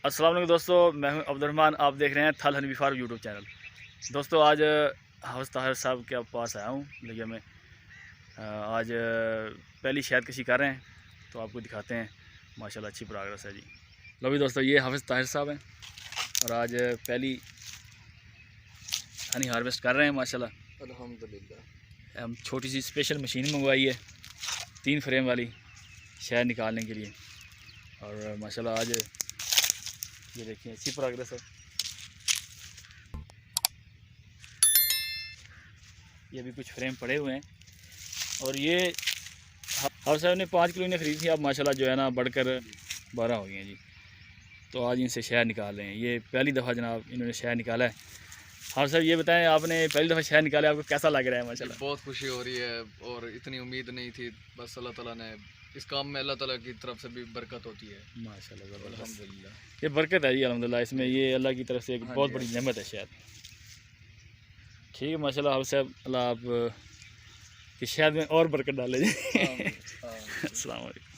अस्सलाम वालेकुम दोस्तों, मैं हूं अब्दुर्रहमान। आप देख रहे हैं थल हनीफी फार्म यूट्यूब चैनल। दोस्तों आज हाउस ताहिर साहब के पास आया हूं लिया में। आज पहली शहद कशी कर रहे हैं तो आपको दिखाते हैं। माशाल्लाह अच्छी प्रोग्रेस है जी। लो भी दोस्तों, ये हाफिज़ ताहिर साहब हैं और आज पहली हनी हार्वेस्ट कर रहे हैं माशाल्लाह। अल्हम्दुलिल्लाह। हम छोटी सी स्पेशल मशीन मंगवाई है 3 फ्रेम वाली शहद निकालने के लिए। और माशाल्लाह आज ये देखिए अच्छी प्रोग्रेस है। ये भी कुछ फ्रेम पड़े हुए हैं और ये हर साहब ने 5 किलो इन्हें ख़रीदी थी। अब माशाल्लाह जो है ना बढ़कर 12 हो गई हैं जी। तो आज इनसे शहद निकाल रहे हैं। ये पहली दफ़ा जनाब इन्होंने शहद निकाला है। हाँ साहब ये बताएं, आपने पहली दफ़ा शहद निकाला, आपको कैसा लग रहा है? माशाल्लाह बहुत खुशी हो रही है और इतनी उम्मीद नहीं थी। बस अल्लाह ताला ने इस काम में, अल्लाह ताला की तरफ से भी बरकत होती है माशाल्लाह। अल्हम्दुलिल्लाह। ये बरकत है जी अल्हम्दुलिल्लाह। इसमें ये अल्लाह की तरफ से एक बहुत बड़ी नेमत है शहद। ठीक है माशाल्लाह। हाफिज़ साहब अल्लाह आप की शहद में और बरकत डाले जी। अस्सलाम वालेकुम।